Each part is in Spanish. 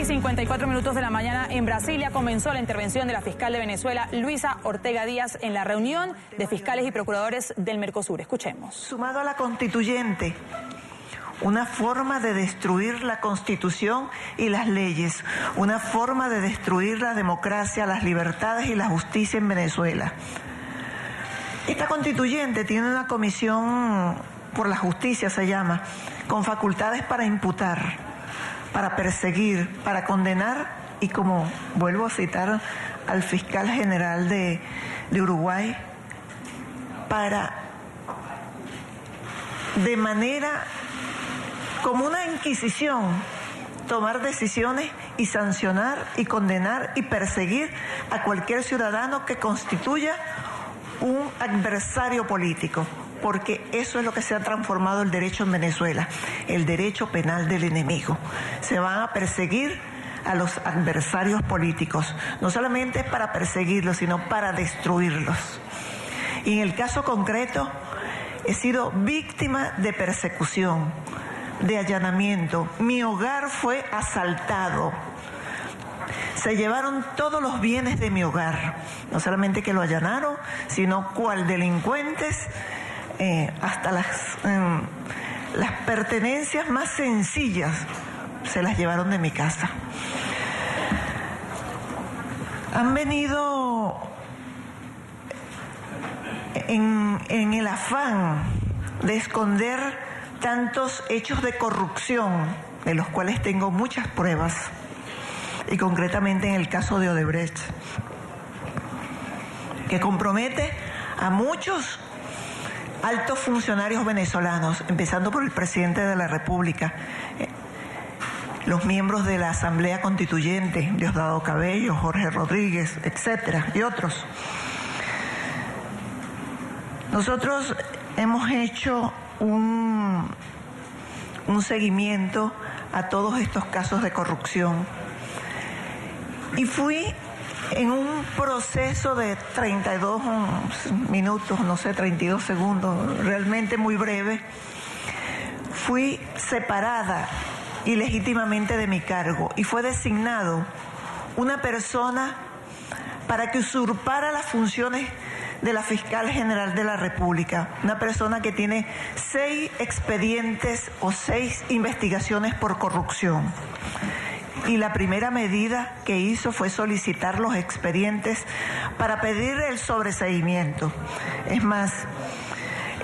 7:54 de la mañana en Brasilia comenzó la intervención de la fiscal de Venezuela, Luisa Ortega Díaz, en la reunión de fiscales y procuradores del Mercosur. Escuchemos. Sumado a la constituyente, una forma de destruir la Constitución y las leyes, una forma de destruir la democracia, las libertades y la justicia en Venezuela. Esta constituyente tiene una comisión por la justicia, se llama, con facultades para imputar, para perseguir, para condenar y, como vuelvo a citar al fiscal general de Uruguay, para, de manera como una inquisición, tomar decisiones y sancionar y condenar y perseguir a cualquier ciudadano que constituya un adversario político, porque eso es lo que se ha transformado el derecho en Venezuela, el derecho penal del enemigo. Se van a perseguir a los adversarios políticos, no solamente para perseguirlos, sino para destruirlos. Y en el caso concreto, he sido víctima de persecución, de allanamiento. Mi hogar fue asaltado. Se llevaron todos los bienes de mi hogar, no solamente que lo allanaron, sino cual delincuentes, hasta las pertenencias más sencillas se las llevaron de mi casa. Han venido en el afán de esconder tantos hechos de corrupción, de los cuales tengo muchas pruebas, y concretamente en el caso de Odebrecht, que compromete a muchos altos funcionarios venezolanos, empezando por el presidente de la República, los miembros de la Asamblea Constituyente, Diosdado Cabello, Jorge Rodríguez, etcétera, y otros. Nosotros hemos hecho un seguimiento a todos estos casos de corrupción y fui en un proceso de 32 minutos, 32 segundos, realmente muy breve. Fui separada ilegítimamente de mi cargo y fue designado una persona para que usurpara las funciones de la fiscal general de la República, una persona que tiene 6 expedientes o 6 investigaciones por corrupción. Y la primera medida que hizo fue solicitar los expedientes para pedir el sobreseimiento. Es más,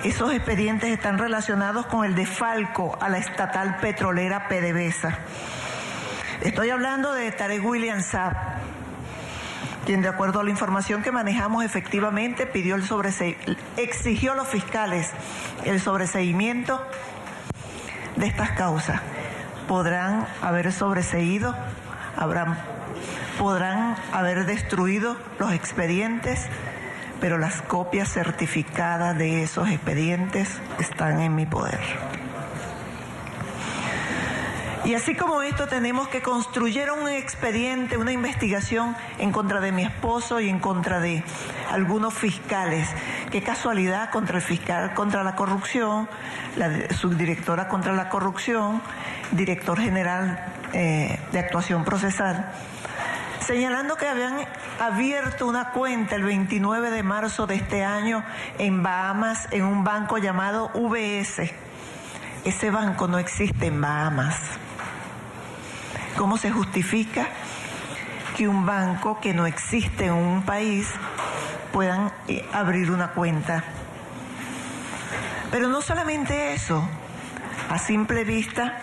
esos expedientes están relacionados con el desfalco a la estatal petrolera PDVSA. Estoy hablando de Tarek William Saab, quien, de acuerdo a la información que manejamos, efectivamente exigió a los fiscales el sobreseimiento de estas causas. Podrán haber sobreseído, podrán haber destruido los expedientes, pero las copias certificadas de esos expedientes están en mi poder. Y así como esto, tenemos que construir un expediente, una investigación en contra de mi esposo y en contra de algunos fiscales. Qué casualidad, contra el fiscal contra la corrupción, la subdirectora contra la corrupción, director general de actuación procesal, señalando que habían abierto una cuenta el 29 de marzo de este año en Bahamas, en un banco llamado UBS. Ese banco no existe en Bahamas. ¿Cómo se justifica que un banco que no existe en un país puedan abrir una cuenta? Pero no solamente eso, a simple vista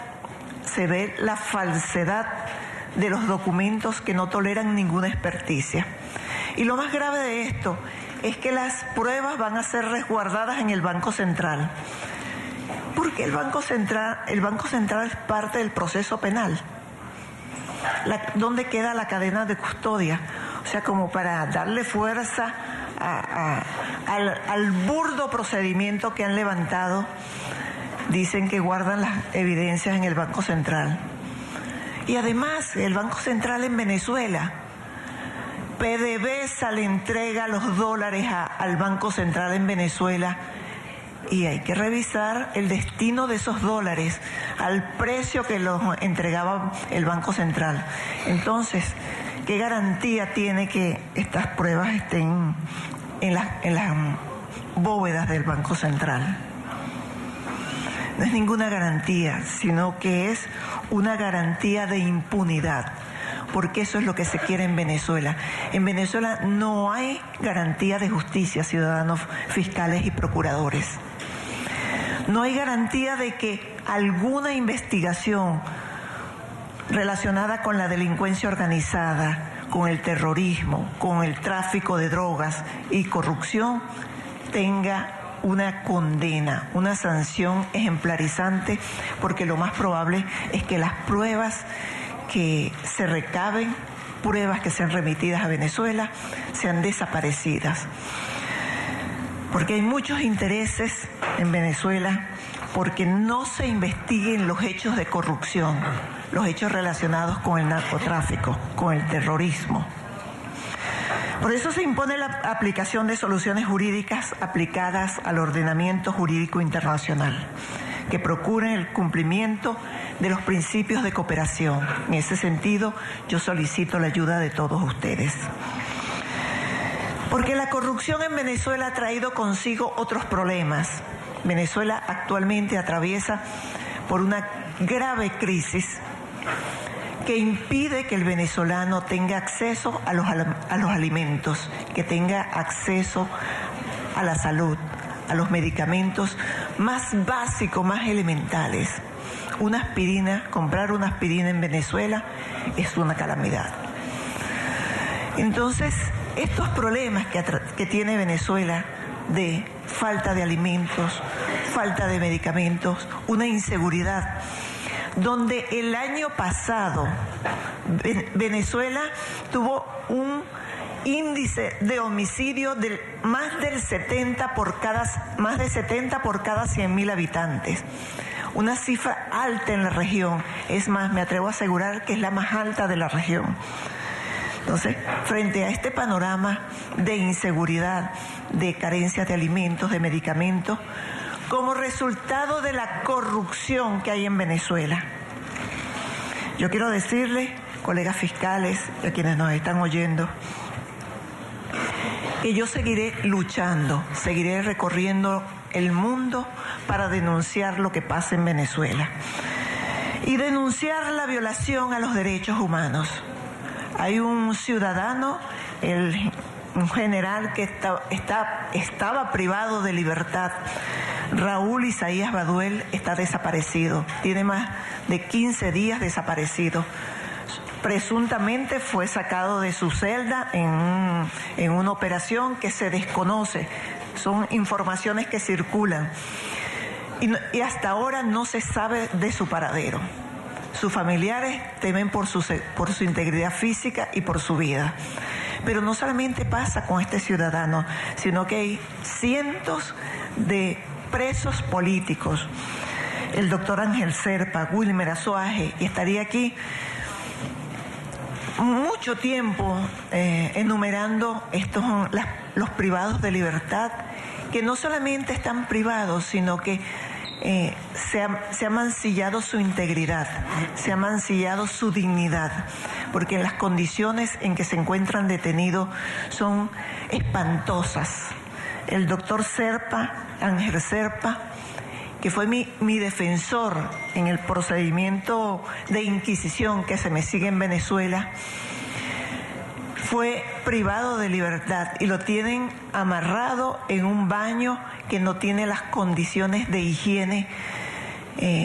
se ve la falsedad de los documentos que no toleran ninguna experticia. Y lo más grave de esto es que las pruebas van a ser resguardadas en el Banco Central. Porque el Banco Central es parte del proceso penal. ¿Dónde queda la cadena de custodia? O sea, como para darle fuerza al burdo procedimiento que han levantado, dicen que guardan las evidencias en el Banco Central. Y además, el Banco Central en Venezuela, PDVSA le entrega los dólares al Banco Central en Venezuela y hay que revisar el destino de esos dólares al precio que los entregaba el Banco Central. Entonces, ¿qué garantía tiene que estas pruebas estén en las bóvedas del Banco Central? No es ninguna garantía, sino que es una garantía de impunidad, porque eso es lo que se quiere en Venezuela. En Venezuela no hay garantía de justicia, ciudadanos fiscales y procuradores. No hay garantía de que alguna investigación relacionada con la delincuencia organizada, con el terrorismo, con el tráfico de drogas y corrupción tenga una condena, una sanción ejemplarizante, porque lo más probable es que las pruebas que se recaben, pruebas que sean remitidas a Venezuela, sean desaparecidas. Porque hay muchos intereses en Venezuela porque no se investiguen los hechos de corrupción, los hechos relacionados con el narcotráfico, con el terrorismo. Por eso se impone la aplicación de soluciones jurídicas aplicadas al ordenamiento jurídico internacional, que procuren el cumplimiento de los principios de cooperación. En ese sentido, yo solicito la ayuda de todos ustedes. Porque la corrupción en Venezuela ha traído consigo otros problemas. Venezuela actualmente atraviesa por una grave crisis que impide que el venezolano tenga acceso a los alimentos, que tenga acceso a la salud, a los medicamentos más básicos, más elementales. Una aspirina, comprar una aspirina en Venezuela es una calamidad. Entonces, estos problemas que tiene Venezuela de falta de alimentos, falta de medicamentos, una inseguridad, donde el año pasado Venezuela tuvo un índice de homicidio de más de 70 por cada 100.000 habitantes. Una cifra alta en la región, es más, me atrevo a asegurar que es la más alta de la región. Entonces, frente a este panorama de inseguridad, de carencia de alimentos, de medicamentos, como resultado de la corrupción que hay en Venezuela, yo quiero decirles, colegas fiscales y a quienes nos están oyendo, que yo seguiré luchando, seguiré recorriendo el mundo para denunciar lo que pasa en Venezuela y denunciar la violación a los derechos humanos. Hay un ciudadano, un general que estaba privado de libertad. Raúl Isaías Baduel está desaparecido, tiene más de 15 días desaparecido. Presuntamente fue sacado de su celda en una operación que se desconoce, son informaciones que circulan y hasta ahora no se sabe de su paradero. Sus familiares temen por su integridad física y por su vida. Pero no solamente pasa con este ciudadano, sino que hay cientos de presos políticos. El doctor Ángel Serpa, Wilmer Azuaje, y estaría aquí mucho tiempo enumerando los privados de libertad, que no solamente están privados, sino que se ha mancillado su integridad, se ha mancillado su dignidad, porque las condiciones en que se encuentran detenidos son espantosas. El doctor Serpa, Ángel Serpa, que fue mi defensor en el procedimiento de inquisición que se me sigue en Venezuela, fue privado de libertad y lo tienen amarrado en un baño que no tiene las condiciones de higiene,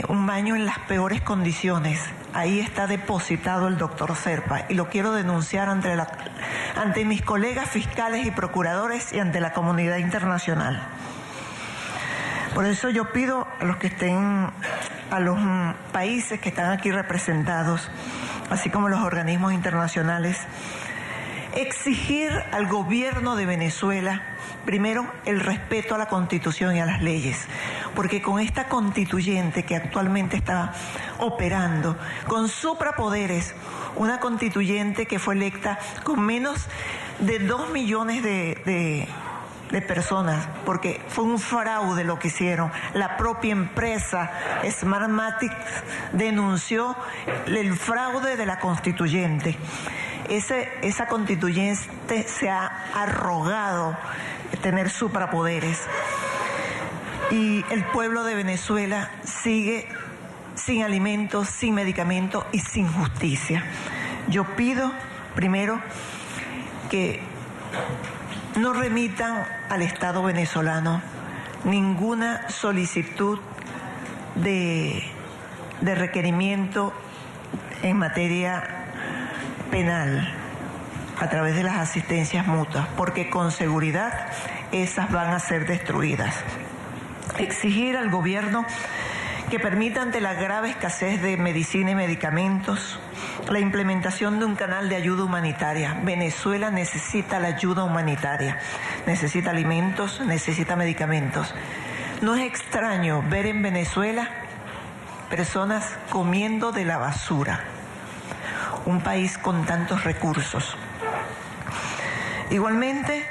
un baño en las peores condiciones. Ahí está depositado el doctor Serpa y lo quiero denunciar ante mis colegas fiscales y procuradores y ante la comunidad internacional. Por eso yo pido a los países que están aquí representados, así como los organismos internacionales, exigir al gobierno de Venezuela, primero, el respeto a la Constitución y a las leyes, porque con esta constituyente que actualmente está operando, con suprapoderes, una constituyente que fue electa con menos de 2 millones de de personas, porque fue un fraude lo que hicieron. La propia empresa Smartmatic denunció el fraude de la constituyente. Esa constituyente se ha arrogado tener suprapoderes y el pueblo de Venezuela sigue sin alimentos, sin medicamentos y sin justicia. Yo pido primero que no remitan al Estado venezolano ninguna solicitud de requerimiento en materia penal a través de las asistencias mutuas, porque con seguridad esas van a ser destruidas. Exigir al gobierno que permita, ante la grave escasez de medicina y medicamentos, la implementación de un canal de ayuda humanitaria. Venezuela necesita la ayuda humanitaria, necesita alimentos, necesita medicamentos. No es extraño ver en Venezuela personas comiendo de la basura, un país con tantos recursos. Igualmente,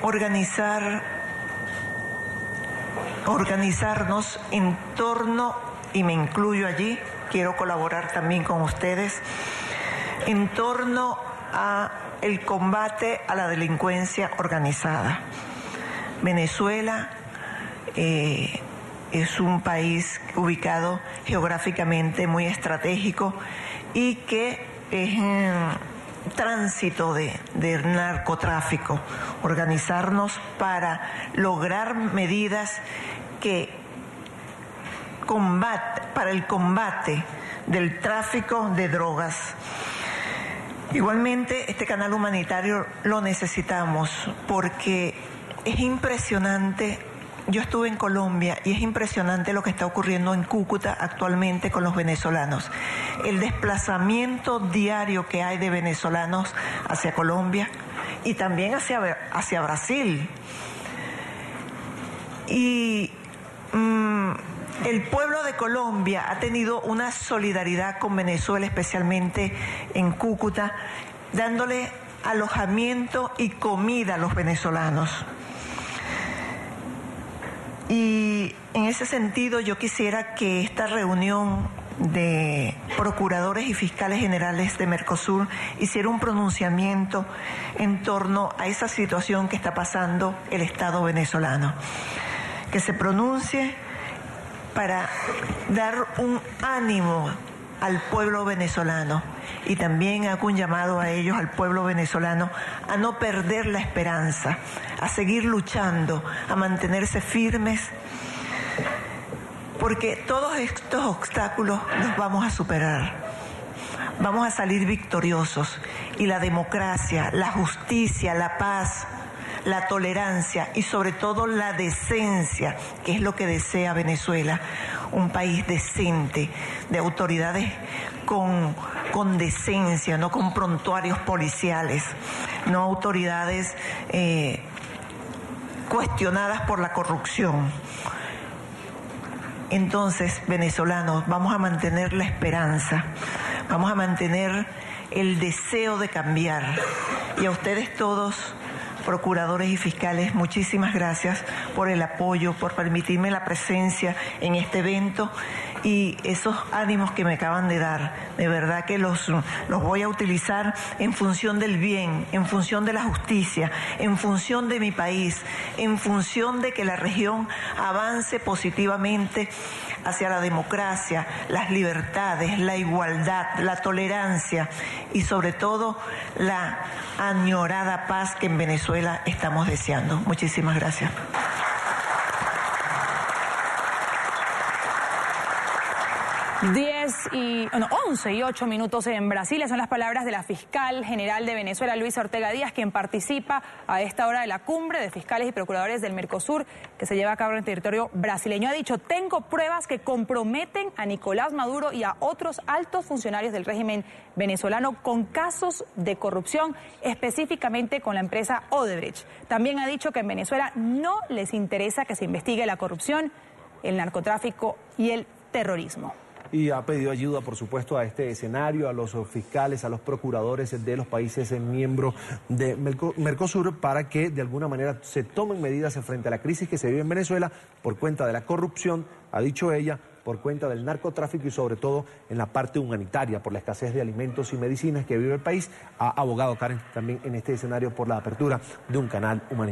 organizarnos en torno, y me incluyo allí, quiero colaborar también con ustedes, en torno a el combate a la delincuencia organizada. Venezuela es un país ubicado geográficamente muy estratégico y que es en tránsito de narcotráfico. Organizarnos para lograr medidas para el combate del tráfico de drogas. Igualmente, este canal humanitario lo necesitamos porque es impresionante. Yo estuve en Colombia y es impresionante lo que está ocurriendo en Cúcuta actualmente con los venezolanos. El desplazamiento diario que hay de venezolanos hacia Colombia y también hacia Brasil. Y el pueblo de Colombia ha tenido una solidaridad con Venezuela, especialmente en Cúcuta, dándole alojamiento y comida a los venezolanos. Y en ese sentido yo quisiera que esta reunión de procuradores y fiscales generales de Mercosur hiciera un pronunciamiento en torno a esa situación que está pasando el Estado venezolano. Que se pronuncie para dar un ánimo al pueblo venezolano, y también hago un llamado a ellos, al pueblo venezolano, a no perder la esperanza, a seguir luchando, a mantenerse firmes, porque todos estos obstáculos los vamos a superar. Vamos a salir victoriosos, y la democracia, la justicia, la paz, la tolerancia y sobre todo la decencia, que es lo que desea Venezuela, un país decente, de autoridades con decencia, no con prontuarios policiales, no autoridades cuestionadas por la corrupción. Entonces, venezolanos, vamos a mantener la esperanza, vamos a mantener el deseo de cambiar. Y a ustedes todos, procuradores y fiscales, muchísimas gracias por el apoyo, por permitirme la presencia en este evento y esos ánimos que me acaban de dar. De verdad que los voy a utilizar en función del bien, en función de la justicia, en función de mi país, en función de que la región avance positivamente hacia la democracia, las libertades, la igualdad, la tolerancia y sobre todo la añorada paz que en Venezuela estamos deseando. Muchísimas gracias. 11 y 8 minutos en Brasilia. Son las palabras de la fiscal general de Venezuela, Luisa Ortega Díaz, quien participa a esta hora de la cumbre de fiscales y procuradores del Mercosur que se lleva a cabo en el territorio brasileño. Ha dicho: tengo pruebas que comprometen a Nicolás Maduro y a otros altos funcionarios del régimen venezolano con casos de corrupción, específicamente con la empresa Odebrecht. También ha dicho que en Venezuela no les interesa que se investigue la corrupción, el narcotráfico y el terrorismo. y ha pedido ayuda, por supuesto, a este escenario, a los fiscales, a los procuradores de los países miembros de Mercosur para que de alguna manera se tomen medidas frente a la crisis que se vive en Venezuela por cuenta de la corrupción, ha dicho ella, por cuenta del narcotráfico y sobre todo en la parte humanitaria, por la escasez de alimentos y medicinas que vive el país. Ha abogado Karen también en este escenario por la apertura de un canal humanitario.